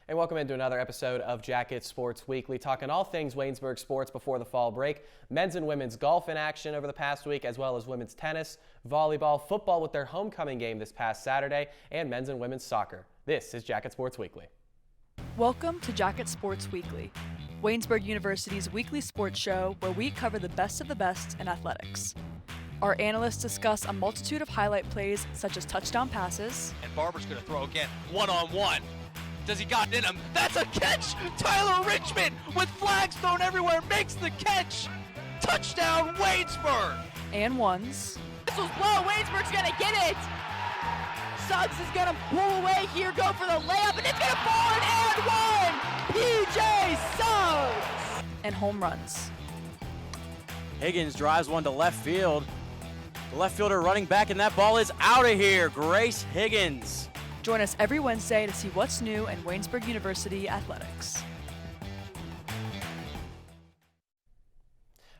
And welcome into another episode of Jacket Sports Weekly, talking all things Waynesburg sports before the fall break. Men's and women's golf in action over the past week, as well as women's tennis, volleyball, football with their homecoming game this past Saturday, and men's and women's soccer. This is Jacket Sports Weekly. Welcome to Jacket Sports Weekly, Waynesburg University's weekly sports show where we cover the best of the best in athletics. Our analysts discuss a multitude of highlight plays such as touchdown passes. And Barber's going to throw again, one-on-one. Does he got it in him? That's a catch! Tyler Richmond with flags thrown everywhere makes the catch! Touchdown Waynesburg! And ones. This was low, Waynesburg's going to get it! Suggs is going to pull away here, go for the layup, and it's going to fall in and one! PJ Suggs! And home runs. Higgins drives one to left field. The left fielder running back, and that ball is out of here. Grace Higgins. Join us every Wednesday to see what's new in Waynesburg University athletics.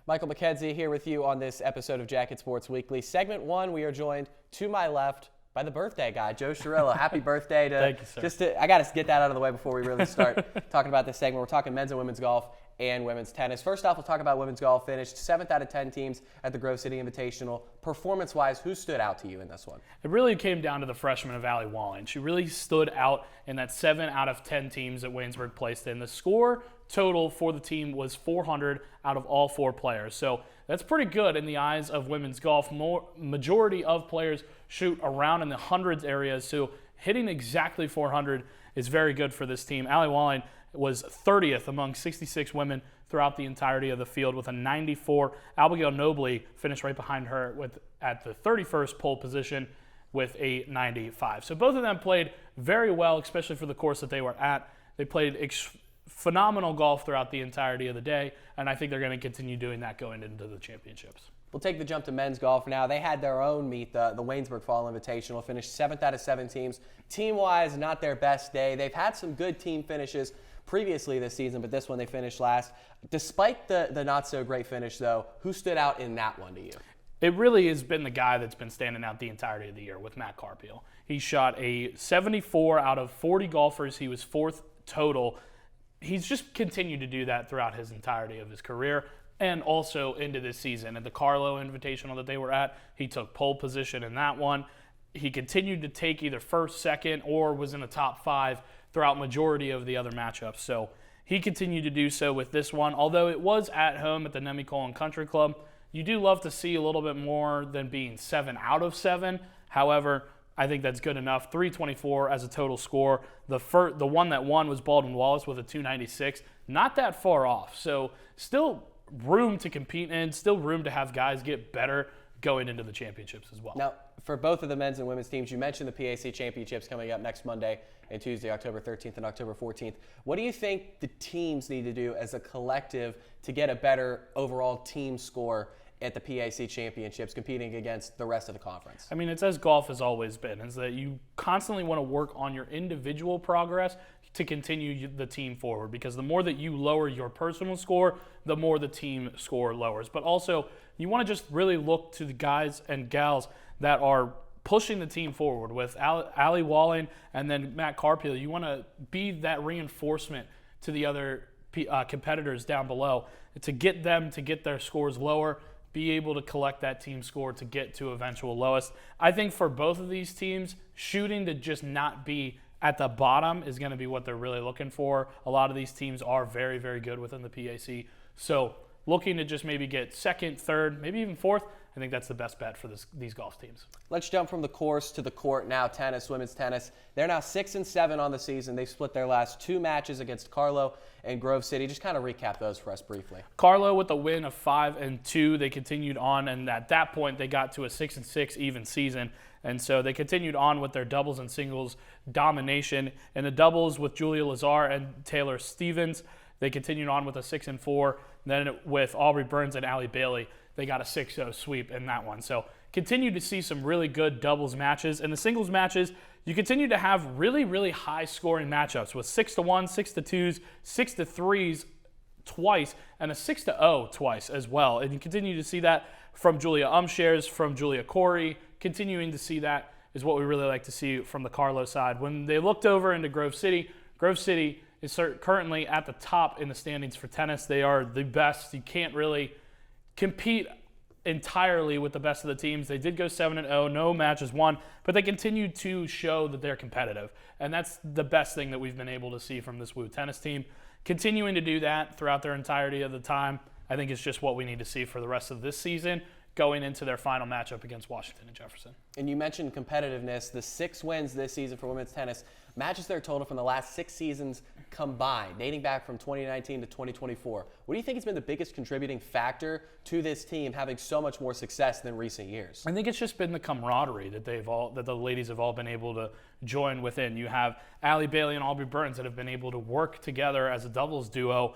Michael McKenzie here with you on this episode of Jacket Sports Weekly. Segment 1, we are joined to my left by the birthday guy, Joe Chirillo. Happy birthday to. Thank you, sir. I got to get that out of the way before we really start talking about this segment. We're talking men's and women's golf and women's tennis. First off, we'll talk about women's golf. Finished 7th out of 10 teams at the Grove City Invitational. Performance-wise, who stood out to you in this one? It really came down to the freshman of Allie Walling. She really stood out in that 7 out of 10 teams that Waynesburg placed in. The score total for the team was 400 out of all 4 players. So that's pretty good in the eyes of women's golf. Majority of players shoot around in the hundreds areas, so hitting exactly 400 is very good for this team. Allie Walling was 30th among 66 women throughout the entirety of the field with a 94. Abigail Nobley finished right behind her at the 31st pole position with a 95. So both of them played very well, especially for the course that they were at. They played phenomenal golf throughout the entirety of the day, and I think they're going to continue doing that going into the championships. We'll take the jump to men's golf now. They had their own meet, the Waynesburg Fall Invitational, finished 7th out of 7 teams. Team-wise, not their best day. They've had some good team finishes previously this season, but this one they finished last. Despite the not-so-great finish, though, who stood out in that one to you? It really has been the guy that's been standing out the entirety of the year with Matt Carpeel. He shot a 74 out of 40 golfers. He was 4th total. He's just continued to do that throughout his entirety of his career and also into this season. At the Carlo Invitational that they were at, he took pole position in that one. He continued to take either first, second, or was in the top 5 throughout majority of the other matchups. So he continued to do so with this one. Although it was at home at the Nemicolin Country Club, you do love to see a little bit more than being 7 out of 7. However, I think that's good enough. 324 as a total score. The one that won was Baldwin Wallace with a 296. Not that far off. So still room to compete in, still room to have guys get better going into the championships as well. Now, for both of the men's and women's teams, you mentioned the PAC championships coming up next Monday and Tuesday, October 13th and October 14th. What do you think the teams need to do as a collective to get a better overall team score at the PAC championships competing against the rest of the conference? I mean, it's as golf has always been, is that you constantly want to work on your individual progress to continue the team forward, because the more that you lower your personal score, the more the team score lowers. But also, you want to just really look to the guys and gals that are pushing the team forward with Allie Walling and then Matt Carpeel. You want to be that reinforcement to the other competitors down below to get them to get their scores lower, be able to collect that team score to get to eventual lowest. I think for both of these teams, shooting to just not be at the bottom is going to be what they're really looking for. A lot of these teams are very, very good within the PAC. So looking to just maybe get 2nd, 3rd, maybe even 4th, I think that's the best bet for these golf teams. Let's jump from the course to the court now. Tennis, women's tennis. They're now 6-7 on the season. They've split their last 2 matches against Carlo and Grove City. Just kind of recap those for us briefly. Carlo with a win of 5-2. They continued on, and at that point they got to a 6-6 even season. And so they continued on with their doubles and singles domination. In the doubles with Julia Lazar and Taylor Stevens, they continued on with a 6-4. Then with Aubrey Burns and Allie Bailey, they got a 6-0 sweep in that one. So continue to see some really good doubles matches. In the singles matches, you continue to have really, really high scoring matchups with 6-1, 6-2s, 6-3s twice, and a 6-0 twice as well. And you continue to see that from Julia Umshares, from Julia Corey. Continuing to see that is what we really like to see from the Carlo side. When they looked over into Grove City, Grove City is currently at the top in the standings for tennis. They are the best. You can't really compete entirely with the best of the teams. They did go 7-0, no matches won, but they continue to show that they're competitive. And that's the best thing that we've been able to see from this WU tennis team. Continuing to do that throughout their entirety of the time, I think is just what we need to see for the rest of this season, going into their final matchup against Washington and Jefferson. And you mentioned competitiveness. The 6 wins this season for women's tennis matches their total from the last 6 seasons combined, dating back from 2019 to 2024. What do you think has been the biggest contributing factor to this team having so much more success than recent years? I think it's just been the camaraderie that the ladies have all been able to join within. You have Allie Bailey and Aubrey Burns that have been able to work together as a doubles duo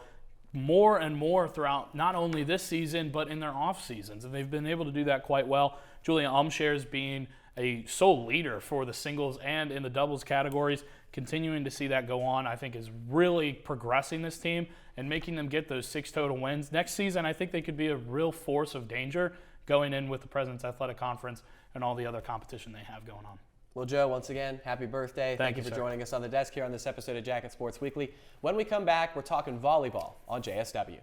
more and more throughout not only this season but in their off seasons, and they've been able to do that quite well. Julia Umshares being a sole leader for the singles and in the doubles categories, continuing to see that go on, I think is really progressing this team and making them get those 6 total wins. Next season, I think they could be a real force of danger going in with the President's Athletic Conference and all the other competition they have going on. Well, Joe, once again, happy birthday. Thank you for sir. joining us on the desk here on this episode of Jacket Sports Weekly. When we come back, we're talking volleyball on JSW.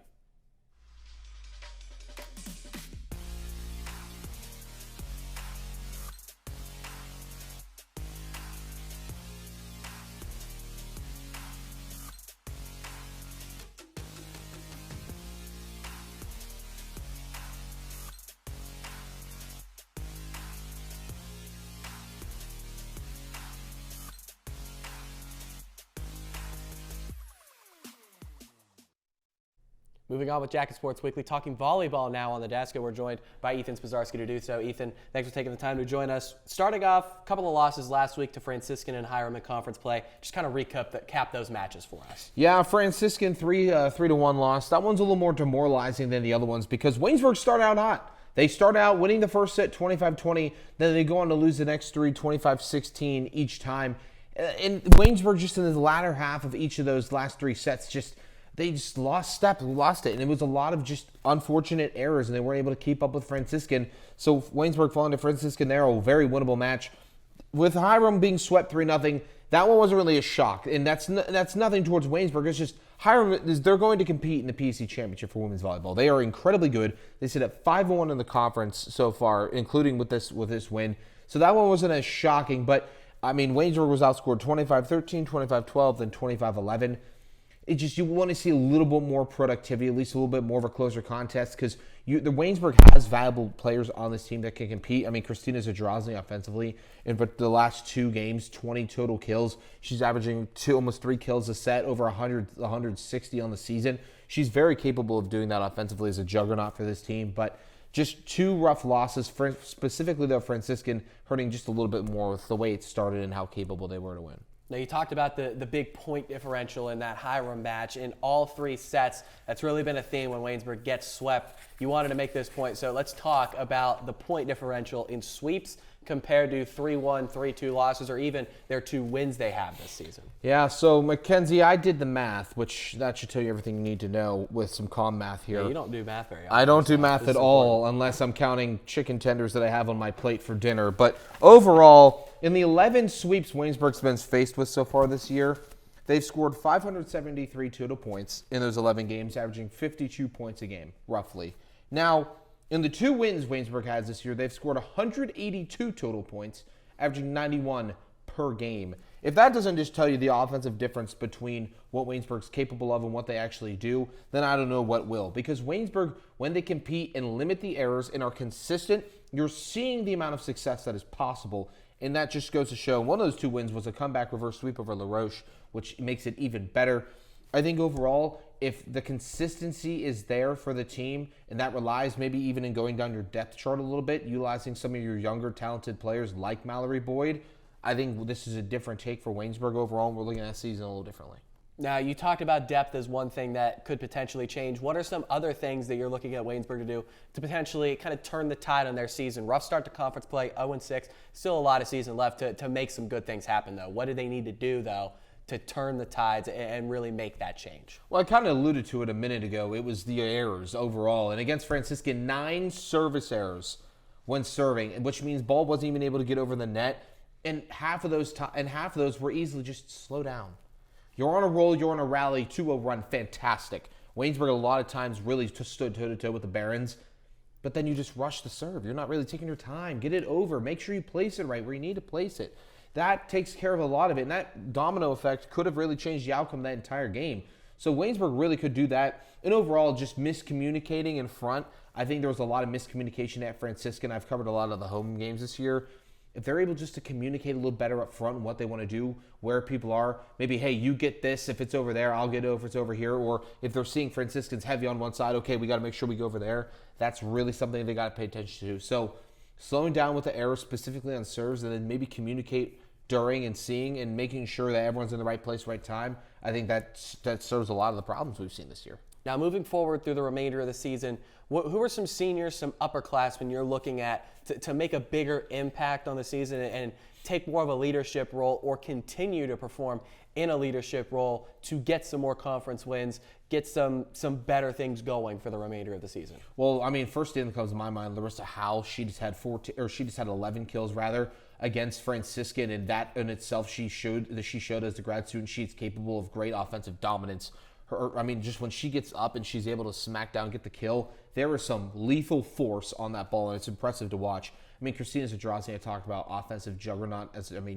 Moving on with Jacket Sports Weekly, talking volleyball now on the desk, and we're joined by Ethan Spozarski to do so. Ethan, thanks for taking the time to join us. Starting off, a couple of losses last week to Franciscan and Hiram in conference play. Just kind of recap those matches for us. Yeah, Franciscan 3-1 loss. That one's a little more demoralizing than the other ones because Waynesburg started out hot. They start out winning the first set 25-20, then they go on to lose the next 3 25-16 each time. And Waynesburg just in the latter half of each of those last 3 sets they just lost it. And it was a lot of just unfortunate errors, and they weren't able to keep up with Franciscan. So Waynesburg falling to Franciscan there, a very winnable match. With Hiram being swept 3-0, that one wasn't really a shock. And that's nothing towards Waynesburg. It's just Hiram, they're going to compete in the PEC Championship for women's volleyball. They are incredibly good. They sit at 5-1 in the conference so far, including with this win. So that one wasn't as shocking. But, I mean, Waynesburg was outscored 25-13, 25-12, then 25-11. You want to see a little bit more productivity, at least a little bit more of a closer contest, because the Waynesburg has valuable players on this team that can compete. I mean, Christina Zadrozny offensively, in the last 2 games, 20 total kills. She's averaging almost 3 kills a set, over 160 on the season. She's very capable of doing that offensively as a juggernaut for this team, but just 2 rough losses, specifically though Franciscan, hurting just a little bit more with the way it started and how capable they were to win. Now, you talked about the big point differential in that Hiram match. In all 3 sets, that's really been a theme when Waynesburg gets swept. You wanted to make this point, so let's talk about the point differential in sweeps compared to 3-1, 3-2 losses, or even their 2 wins they have this season. Yeah, so McKenzie, I did the math, which that should tell you everything you need to know with some calm math here. Yeah, you don't do math very often. I don't do math at all unless I'm counting chicken tenders that I have on my plate for dinner. But overall, in the 11 sweeps Waynesburg's been faced with so far this year, they've scored 573 total points in those 11 games, averaging 52 points a game, roughly. Now, in the 2 wins Waynesburg has this year, they've scored 182 total points, averaging 91 per game. If that doesn't just tell you the offensive difference between what Waynesburg's capable of and what they actually do, then I don't know what will. Because Waynesburg, when they compete and limit the errors and are consistent, you're seeing the amount of success that is possible. And that just goes to show one of those 2 wins was a comeback reverse sweep over La Roche, which makes it even better. I think overall, if the consistency is there for the team, and that relies maybe even in going down your depth chart a little bit, utilizing some of your younger talented players like Mallory Boyd, I think this is a different take for Waynesburg overall, and we're looking at the season a little differently. Now, you talked about depth as one thing that could potentially change. What are some other things that you're looking at Waynesburg to do to potentially kind of turn the tide on their season? Rough start to conference play, 0-6. Still a lot of season left to make some good things happen, though. What do they need to do, though, to turn the tides and really make that change? Well, I kind of alluded to it a minute ago. It was the errors overall. And against Franciscan, 9 service errors when serving, which means ball wasn't even able to get over the net. And half of those were easily just slow down. You're on a roll, you're on a rally, 2-0 run, fantastic. Waynesburg a lot of times really just stood toe-to-toe with the Barons, but then you just rush the serve. You're not really taking your time. Get it over. Make sure you place it right where you need to place it. That takes care of a lot of it, and that domino effect could have really changed the outcome of that entire game. So Waynesburg really could do that. And overall, just miscommunicating in front. I think there was a lot of miscommunication at Franciscan. I've covered a lot of the home games this year. If they're able just to communicate a little better up front on what they want to do, where people are, maybe, hey, you get this. If it's over there, I'll get it if it's over here. Or if they're seeing Franciscans heavy on one side, okay, we got to make sure we go over there. That's really something they got to pay attention to. So slowing down with the errors, specifically on serves, and then maybe communicate during and seeing and making sure that everyone's in the right place, right time. I think that serves a lot of the problems we've seen this year. Now, moving forward through the remainder of the season, who are some seniors, some upperclassmen you're looking at to make a bigger impact on the season and take more of a leadership role or continue to perform in a leadership role to get some more conference wins, get some better things going for the remainder of the season? Well, I mean, first thing that comes to my mind, Larissa Howe, she just had 11 kills rather against Franciscan, and that in itself she showed as a grad student she's capable of great offensive dominance. Just when she gets up and she's able to smack down, get the kill, there is some lethal force on that ball, and it's impressive to watch. I mean, Christina Zadrozny, I talked about offensive juggernaut,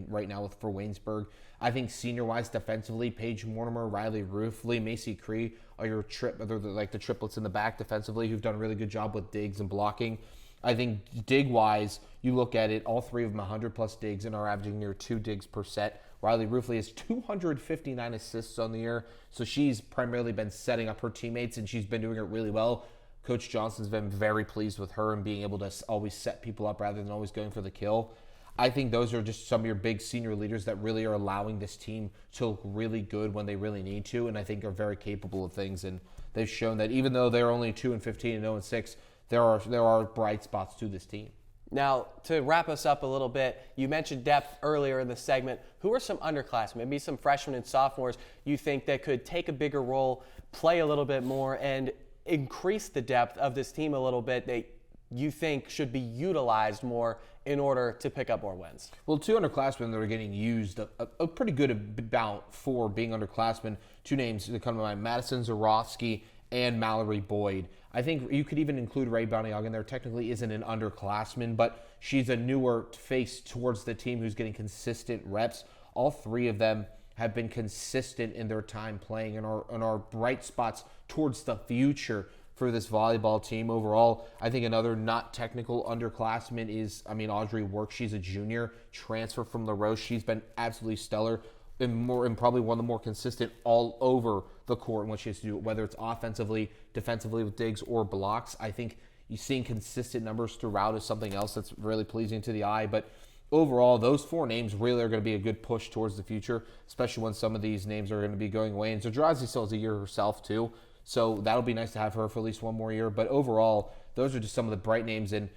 right now for Waynesburg. I think senior-wise, defensively, Paige Mortimer, Riley Roof, Lee Macy Cree are the triplets in the back defensively who've done a really good job with digs and blocking. I think dig-wise, you look at it, all three of them 100-plus digs and are averaging near 2 digs per set. Riley Roofley has 259 assists on the year, so she's primarily been setting up her teammates, and she's been doing it really well. Coach Johnson's been very pleased with her and being able to always set people up rather than always going for the kill. I think those are just some of your big senior leaders that really are allowing this team to look really good when they really need to, and I think are very capable of things. And they've shown that even though they're only 2-15 and 0-6, there are bright spots to this team. Now, to wrap us up a little bit, you mentioned depth earlier in the segment. Who are some underclassmen, maybe some freshmen and sophomores you think that could take a bigger role, play a little bit more, and increase the depth of this team a little bit that you think should be utilized more in order to pick up more wins? Well, 2 underclassmen that are getting used a pretty good amount for being underclassmen. 2 names that come to mind, Madison Zorowski and Mallory Boyd. I think you could even include Ray Bountyog in there. Technically isn't an underclassman, but she's a newer face towards the team who's getting consistent reps. All 3 of them have been consistent in their time playing and are bright spots towards the future for this volleyball team. Overall, I think another not technical underclassman is, Audrey Work. She's a junior, transfer from La Roche. She's been absolutely stellar and probably one of the more consistent all over the court in what she has to do, whether it's offensively, defensively with digs, or blocks. I think you seeing consistent numbers throughout is something else that's really pleasing to the eye. But overall, those 4 names really are going to be a good push towards the future, especially when some of these names are going to be going away. And Zadrozny still has a year herself, too. So that'll be nice to have her for at least one more year. But overall, those are just some of the bright names. And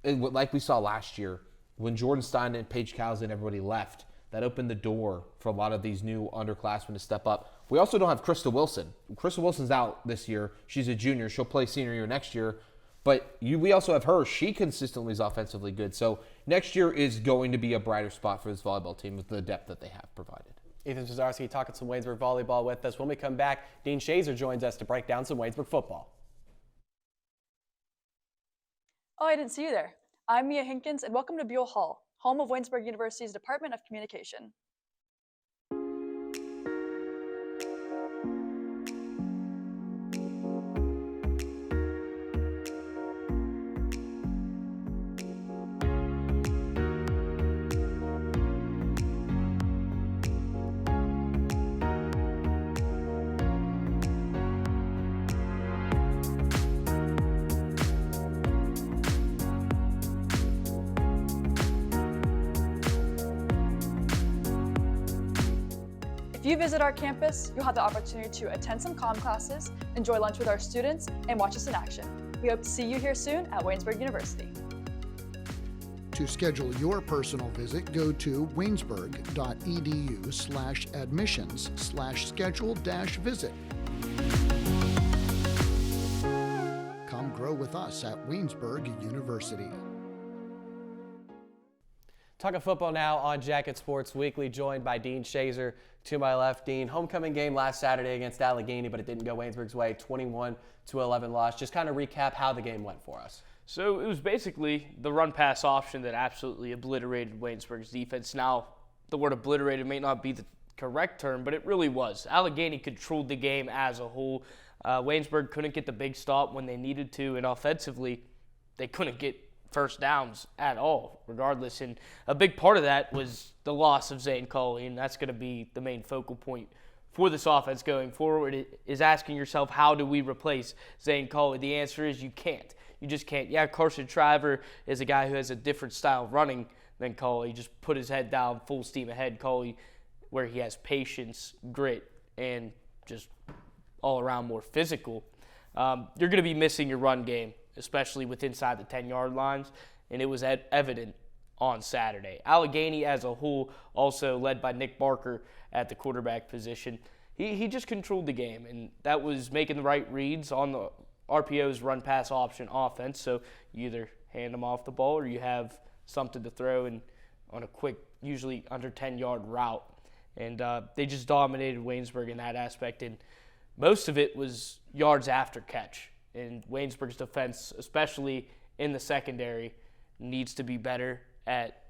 like we saw last year, when Jordan Stein and Paige Cowles and everybody left, that opened the door for a lot of these new underclassmen to step up. We also don't have Krista Wilson. Krista Wilson's out this year. She's a junior. She'll play senior year next year. But we also have her. She consistently is offensively good. So next year is going to be a brighter spot for this volleyball team with the depth that they have provided. Ethan Spozarski talking some Waynesburg volleyball with us. When we come back, Dean Shazer joins us to break down some Waynesburg football. Oh, I didn't see you there. I'm Mia Henkins, and welcome to Buell Hall, home of Waynesburg University's Department of Communication. If you visit our campus, you'll have the opportunity to attend some comm classes, enjoy lunch with our students, and watch us in action. We hope to see you here soon at Waynesburg University. To schedule your personal visit, go to waynesburg.edu/admissions/schedule-visit. Come grow with us at Waynesburg University. Talking football now on Jacket Sports Weekly, joined by Dean Shazer to my left. Dean, homecoming game last Saturday against Allegheny, but it didn't go Waynesburg's way. 21-11 loss. Just kind of recap how the game went for us. So it was basically the run-pass option that absolutely obliterated Waynesburg's defense. Now, the word obliterated may not be the correct term, but it really was. Allegheny controlled the game as a whole. Waynesburg couldn't get the big stop when they needed to, and offensively, they couldn't get first downs at all, regardless. And a big part of that was the loss of Zane Colley, and that's going to be the main focal point for this offense going forward, is asking yourself, how do we replace Zane Colley? The answer is you can't. You just can't. Yeah, Carson Shriver is a guy who has a different style of running than Colley. Just put his head down, full steam ahead. Colley, where he has patience, grit, and just all around more physical. You're going to be missing your run game, especially with inside the 10-yard lines, and it was evident on Saturday. Allegheny as a whole, also led by Nick Barker at the quarterback position, he just controlled the game, and that was making the right reads on the RPO's run-pass option offense. So you either hand them off the ball or you have something to throw in on a quick, usually under 10-yard route. And they just dominated Waynesburg in that aspect, and most of it was yards after catch. And Waynesburg's defense, especially in the secondary, needs to be better at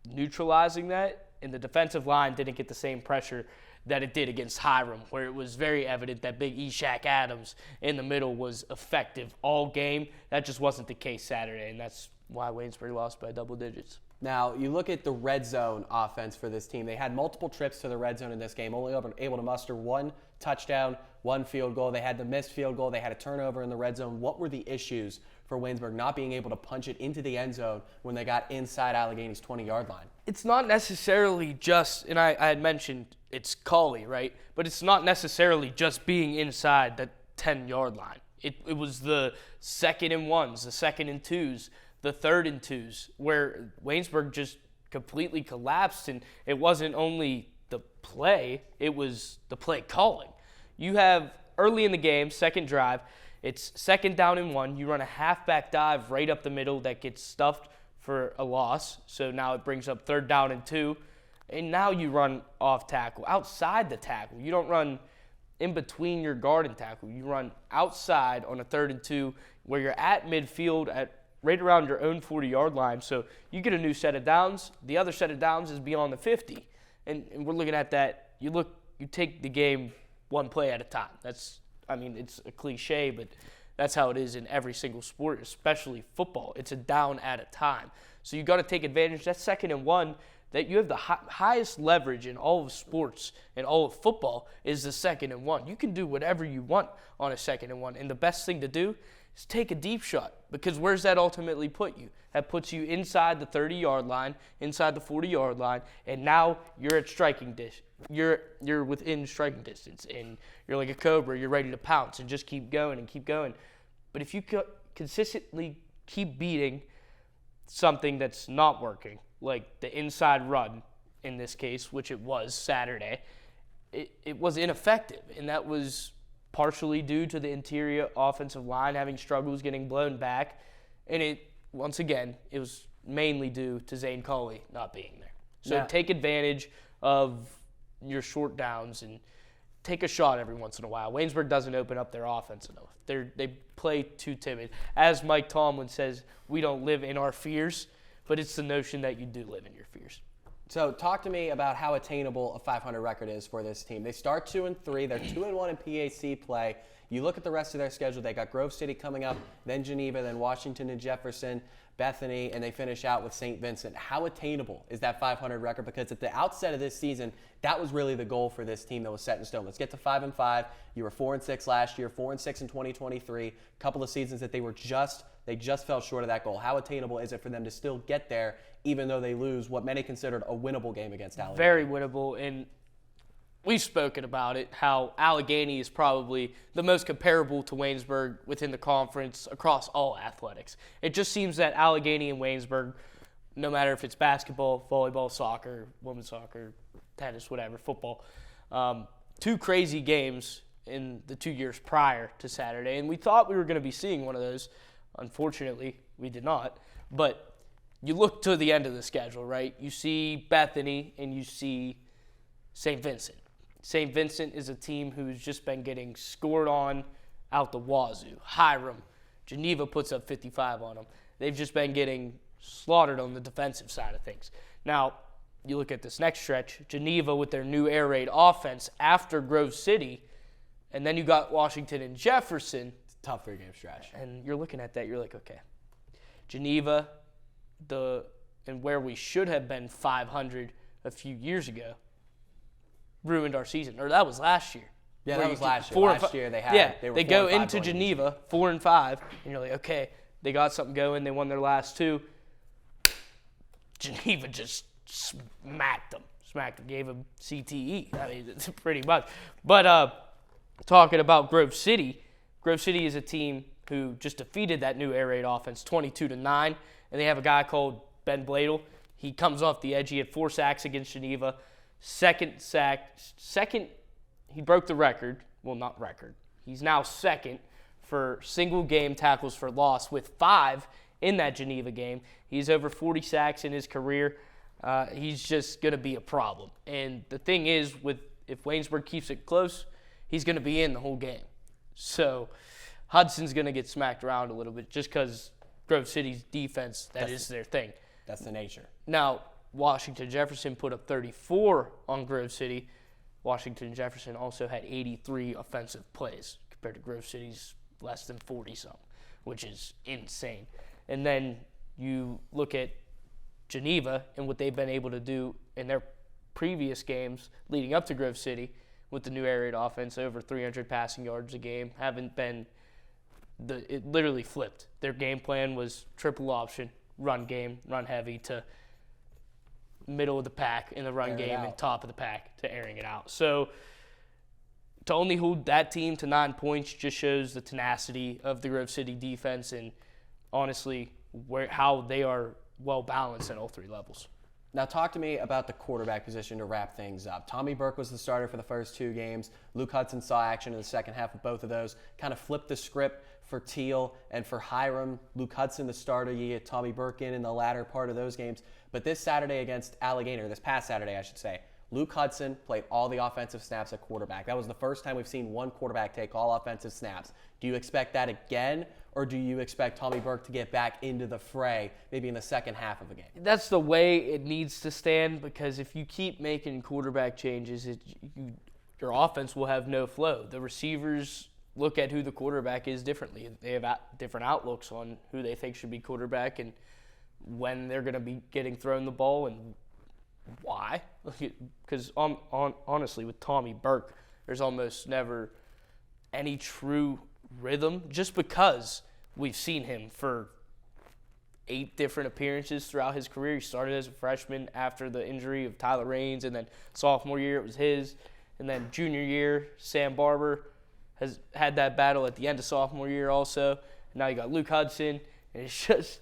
neutralizing that. And the defensive line didn't get the same pressure that it did against Hiram, where it was very evident that big Eshak Adams in the middle was effective all game. That just wasn't the case Saturday, and that's why Waynesburg lost by double digits. Now, you look at the red zone offense for this team. They had multiple trips to the red zone in this game, only able to muster one touchdown, one field goal. They had the missed field goal. They had a turnover in the red zone. What were the issues for Waynesburg not being able to punch it into the end zone when they got inside Allegheny's 20-yard line? It's not necessarily just, and I had mentioned it's Colley, right? But it's not necessarily just being inside that 10-yard line. It was the 2nd and 1s, the 2nd and 2s, the 3rd and 2s, where Waynesburg just completely collapsed, and it wasn't only the play, it was the play calling. You have early in the game, second drive, it's 2nd down and 1. You run a halfback dive right up the middle that gets stuffed for a loss. So now it brings up 3rd down and 2. And now you run off tackle, outside the tackle. You don't run in between your guard and tackle. You run outside on a 3rd and 2 where you're at midfield at right around your own 40-yard line. So you get a new set of downs. The other set of downs is beyond the 50. And we're looking at that. You take the game one play at a time. It's a cliche, but that's how it is in every single sport, especially football. It's a down at a time. So you got to take advantage. That 2nd and 1, that you have the highest leverage in all of sports and all of football is the 2nd and 1. You can do whatever you want on a 2nd and 1. And the best thing to do is take a deep shot, because where's that ultimately put you? That puts you inside the 30-yard line, inside the 40-yard line, and now you're at striking distance. You're within striking distance, and you're like a cobra. You're ready to pounce and just keep going and keep going. But if you consistently keep beating something that's not working, like the inside run in this case, which it was Saturday, it was ineffective, and that was partially due to the interior offensive line having struggles getting blown back, and it was mainly due to Zane Colley not being there. So take advantage of your short downs and take a shot every once in a while. Waynesburg doesn't open up their offense enough. They play too timid. As Mike Tomlin says, we don't live in our fears, but it's the notion that you do live in your fears. So talk to me about how attainable a 500 record is for this team. They start 2-3. They're 2-1 in PAC play. You look at the rest of their schedule. They got Grove City coming up, then Geneva, then Washington and Jefferson, Bethany, and they finish out with St. Vincent. How attainable is that 500 record? Because at the outset of this season, that was really the goal for this team that was set in stone. Let's get to 5-5. You were 4-6 last year, 4-6 in 2023. A couple of seasons that they just fell short of that goal. How attainable is it for them to still get there, even though they lose what many considered a winnable game against Allegheny? Very winnable, and we've spoken about it, how Allegheny is probably the most comparable to Waynesburg within the conference across all athletics. It just seems that Allegheny and Waynesburg, no matter if it's basketball, volleyball, soccer, women's soccer, tennis, whatever, football, 2 crazy games in the 2 years prior to Saturday, and we thought we were going to be seeing one of those. Unfortunately, we did not. But you look to the end of the schedule, right? You see Bethany and you see St. Vincent. St. Vincent is a team who's just been getting scored on out the wazoo. Hiram, Geneva puts up 55 on them. They've just been getting slaughtered on the defensive side of things. Now, you look at this next stretch, Geneva with their new air raid offense after Grove City, and then you got Washington and Jefferson. It's a tough 3-game stretch. And you're looking at that, you're like, okay, Geneva, and where we should have been 500 a few years ago, ruined our season. Or that was last year. Yeah, that was last year. Last year they go into Geneva 4-5, and you're like, okay, they got something going. They won their last 2. Geneva just smacked them, gave them CTE. I mean, it's pretty much. But talking about Grove City is a team who just defeated that new air raid offense 22-9, and they have a guy called Ben Bladel. He comes off the edge. He had 4 sacks against Geneva. Second, he broke the record. Well, not record. He's now second for single game tackles for loss with 5 in that Geneva game. He's over 40 sacks in his career. He's just going to be a problem. And the thing is, if Waynesburg keeps it close, he's going to be in the whole game. So Hudson's going to get smacked around a little bit just because Grove City's defense, is their thing. That's the nature. Now, Washington Jefferson put up 34 on Grove City. Washington Jefferson also had 83 offensive plays compared to Grove City's less than 40-something, which is insane. And then you look at Geneva and what they've been able to do in their previous games leading up to Grove City with the new air raid offense, over 300 passing yards a game. It literally flipped. Their game plan was triple option, run game, run heavy, to middle of the pack in the run game and top of the pack to airing it out. So to only hold that team to 9 points just shows the tenacity of the Grove City defense and honestly how they are well balanced at all 3 levels. Now talk to me about the quarterback position to wrap things up. Tommy Burke was the starter for the first 2 games. Luke Hudson saw action in the second half of both of those. Kind of flipped the script for Teal and for Hiram. Luke Hudson the starter. You get Tommy Burke in the latter part of those games. But this Saturday against Allegheny, or this past Saturday I should say, Luke Hudson played all the offensive snaps at quarterback. That was the first time we've seen one quarterback take all offensive snaps. Do you expect that again, or do you expect Tommy Burke to get back into the fray maybe in the second half of a game? That's the way it needs to stand, because if you keep making quarterback changes, your offense will have no flow. The receivers look at who the quarterback is differently. They have different outlooks on who they think should be quarterback and when they're going to be getting thrown the ball and why. Because honestly, with Tommy Burke, there's almost never any true rhythm, just because we've seen him for 8 different appearances throughout his career. He started as a freshman after the injury of Tyler Raines, and then sophomore year it was his, and then junior year Sam Barber has had that battle at the end of sophomore year also. And now you got Luke Hudson, and it's just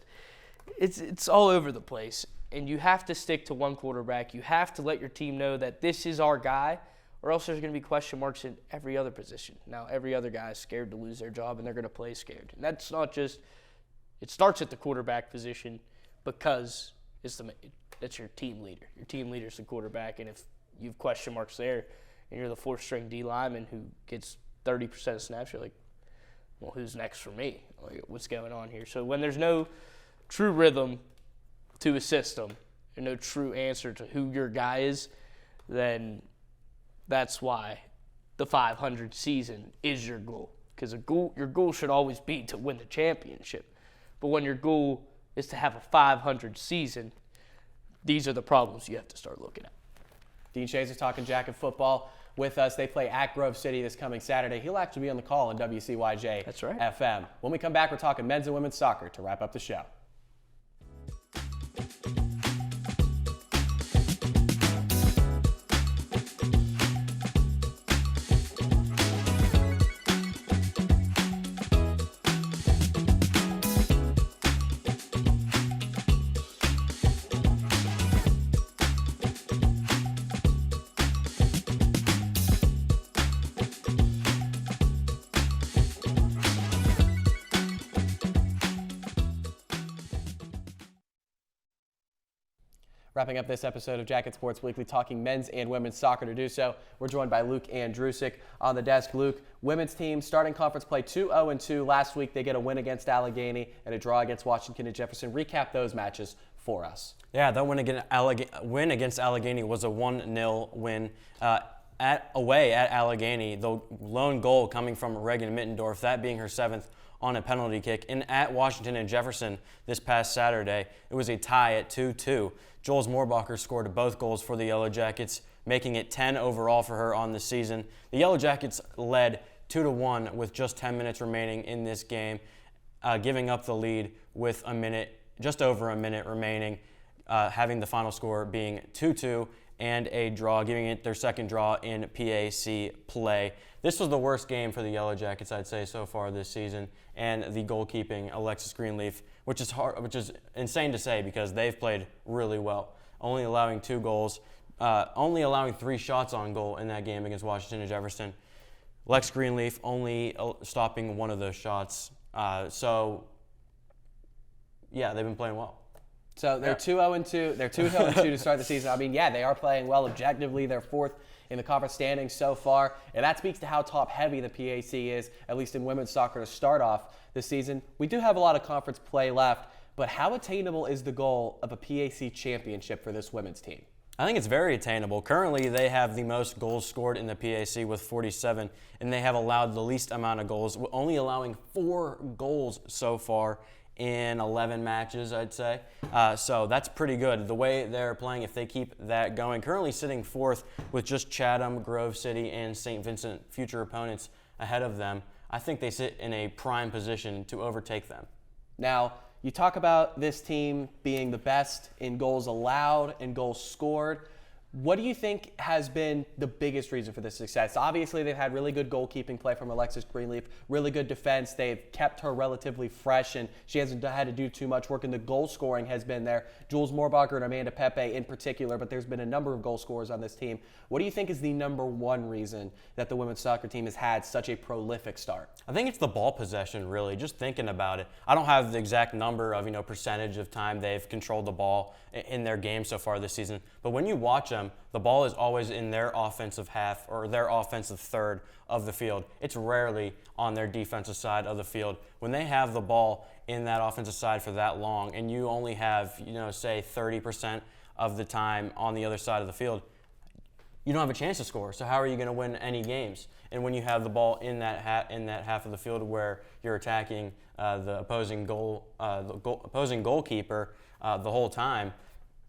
it's all over the place. And you have to stick to one quarterback. You have to let your team know that this is our guy, or else there's going to be question marks in every other position. Now, every other guy is scared to lose their job, and they're going to play scared. And that's not just – it starts at the quarterback position because it's your team leader. Your team leader is the quarterback, and if you have question marks there and you're the 4th-string D lineman who gets 30% of snaps, you're like, well, who's next for me? Like, what's going on here? So when there's no true rhythm to a system and no true answer to who your guy is, then that's why the 500 season is your goal. Because your goal should always be to win the championship. But when your goal is to have a 500 season, these are the problems you have to start looking at. Dean Shazer talking Jacket football with us. They play at Grove City this coming Saturday. He'll actually be on the call on WCYJ That's right. FM. When we come back, we're talking men's and women's soccer to wrap up the show. Wrapping up this episode of Jacket Sports Weekly, talking men's and women's soccer. To do so, we're joined by Luke Andruscik on the desk. Luke, women's team starting conference play 2-0-2. Last week they get a win against Allegheny and a draw against Washington and Jefferson. Recap those matches for us. Yeah, that win against Allegheny was a 1-0 win. Away at Allegheny, the lone goal coming from Reagan Mittendorf, that being her 7th on a penalty kick. And at Washington and Jefferson this past Saturday, it was a tie at 2-2. Jules Moorbacher scored both goals for the Yellow Jackets, making it 10 overall for her on the season. The Yellow Jackets led 2-1 with just 10 minutes remaining in this game, giving up the lead with just over a minute remaining, having the final score being 2-2 and a draw, giving it their second draw in PAC play. This was the worst game for the Yellow Jackets, I'd say, so far this season, and the goalkeeping, Alexis Greenleaf, which is insane to say because they've played really well, only allowing 2 goals, only allowing 3 shots on goal in that game against Washington and Jefferson. Lex Greenleaf only stopping 1 of those shots. So, yeah, they've been playing well. So they're 2-0-2. They're 2-0-2 to start the season. I mean, yeah, they are playing well objectively. They're 4th in the conference standings so far, and that speaks to how top-heavy the PAC is, at least in women's soccer, to start off this season. We do have a lot of conference play left, but how attainable is the goal of a PAC championship for this women's team? I think it's very attainable. Currently, they have the most goals scored in the PAC with 47, and they have allowed the least amount of goals, only allowing 4 goals so far in 11 matches, I'd say. So that's pretty good. The way they're playing, if they keep that going, currently sitting 4th with just Chatham, Grove City, and St. Vincent, future opponents, ahead of them, I think they sit in a prime position to overtake them. Now, you talk about this team being the best in goals allowed and goals scored. What do you think has been the biggest reason for this success? Obviously, they've had really good goalkeeping play from Alexis Greenleaf, really good defense. They've kept her relatively fresh, and she hasn't had to do too much work, and the goal scoring has been there. Jules Moorbacher and Amanda Pepe in particular, but there's been a number of goal scorers on this team. What do you think is the number one reason that the women's soccer team has had such a prolific start? I think it's the ball possession, really, just thinking about it. I don't have the exact number of, percentage of time they've controlled the ball in their game so far this season, but when you watch them, the ball is always in their offensive half or their offensive third of the field. It's rarely on their defensive side of the field. When they have the ball in that offensive side for that long and you only have, say 30% of the time on the other side of the field, you don't have a chance to score. So how are you going to win any games? And when you have the ball in that half of the field where you're attacking the opposing goalkeeper the whole time,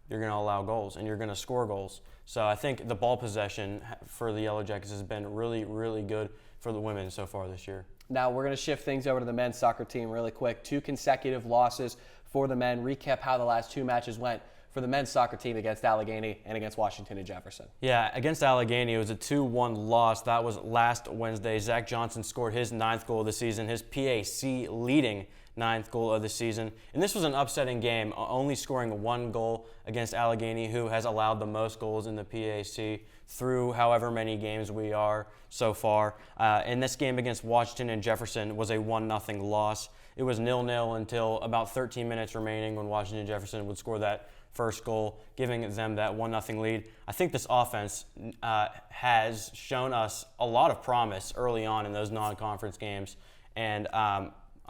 you're going to allow goals and you're going to score goals. So I think the ball possession for the Yellow Jackets has been really, really good for the women so far this year. Now we're going to shift things over to the men's soccer team really quick. 2 consecutive losses for the men. Recap how the last 2 matches went for the men's soccer team against Allegheny and against Washington and Jefferson. Yeah, against Allegheny, it was a 2-1 loss. That was last Wednesday. Zach Johnson scored his 9th goal of the season, his PAC leading 9th goal of the season. And this was an upsetting game, only scoring 1 goal against Allegheny, who has allowed the most goals in the PAC through however many games we are so far. And this game against Washington and Jefferson was a 1-0 loss. It was 0-0 until about 13 minutes remaining when Washington and Jefferson would score that first goal, giving them that 1-0 lead. I think this offense has shown us a lot of promise early on in those non-conference games, and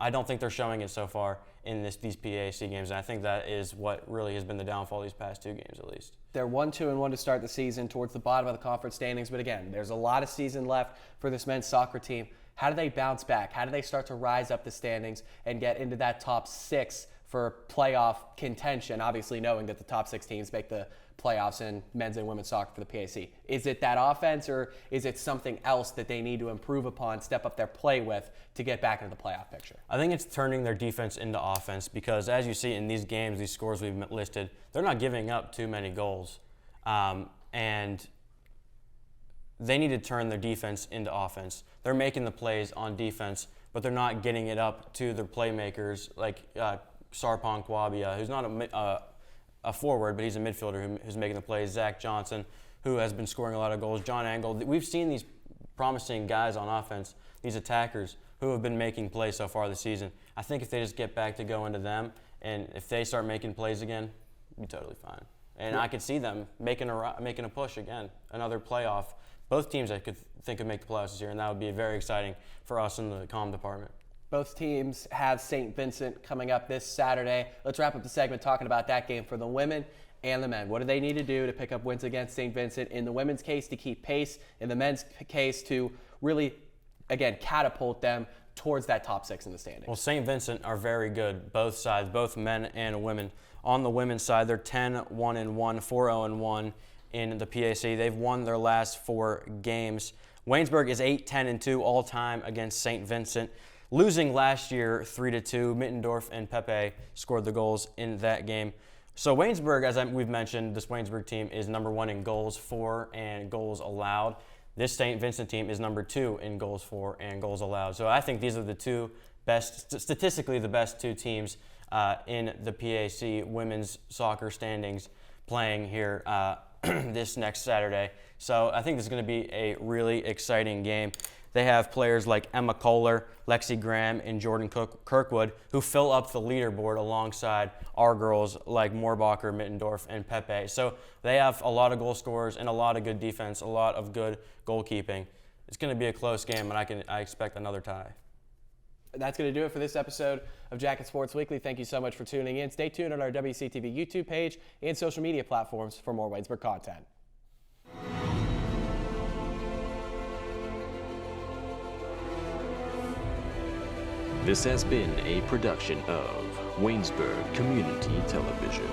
I don't think they're showing it so far in these PAC games, and I think that is what really has been the downfall these past 2 games at least. They're 1-2-1 to start the season towards the bottom of the conference standings, but again, there's a lot of season left for this men's soccer team. How do they bounce back? How do they start to rise up the standings and get into that top 6 for playoff contention, obviously knowing that the top 6 teams make the playoffs in men's and women's soccer for the PAC? Is it that offense, or is it something else that they need to improve upon, step up their play with to get back into the playoff picture? I think it's turning their defense into offense because, as you see in these games, these scores we've listed, they're not giving up too many goals. And they need to turn their defense into offense. They're making the plays on defense, but they're not getting it up to their playmakers like Sarpong Kwabia, who's not a forward, but he's a midfielder who's making the plays. Zach Johnson, who has been scoring a lot of goals. John Angle. We've seen these promising guys on offense, these attackers, who have been making plays so far this season. I think if they just get back to going to them, and if they start making plays again, it'll be totally fine. And I could see them making a push again, another playoff. Both teams I could think could make the playoffs this year, and that would be very exciting for us in the comm department. Both teams have St. Vincent coming up this Saturday. Let's wrap up the segment talking about that game for the women and the men. What do they need to do to pick up wins against St. Vincent? In the women's case, to keep pace. In the men's case, to really, again, catapult them towards that top 6 in the standings. Well, St. Vincent are very good, both sides, both men and women. On the women's side, they're 10-1-1, 4-0-1 in the PAC. They've won their last 4 games. Waynesburg is 8-10-2 all time against St. Vincent, losing last year 3-2. Mittendorf and Pepe scored the goals in that game. So Waynesburg, as we've mentioned, this Waynesburg team is number 1 in goals for and goals allowed. This St. Vincent team is number 2 in goals for and goals allowed. So I think these are the two best, statistically the best 2 teams in the PAC women's soccer standings playing here this next Saturday. So I think this is going to be a really exciting game. They have players like Emma Kohler, Lexi Graham, and Jordan Kirkwood who fill up the leaderboard alongside our girls like Moorbacher, Mittendorf, and Pepe. So they have a lot of goal scorers and a lot of good defense, a lot of good goalkeeping. It's going to be a close game, and I expect another tie. That's going to do it for this episode of Jacket Sports Weekly. Thank you so much for tuning in. Stay tuned on our WCTV YouTube page and social media platforms for more Waynesburg content. This has been a production of Waynesburg Community Television.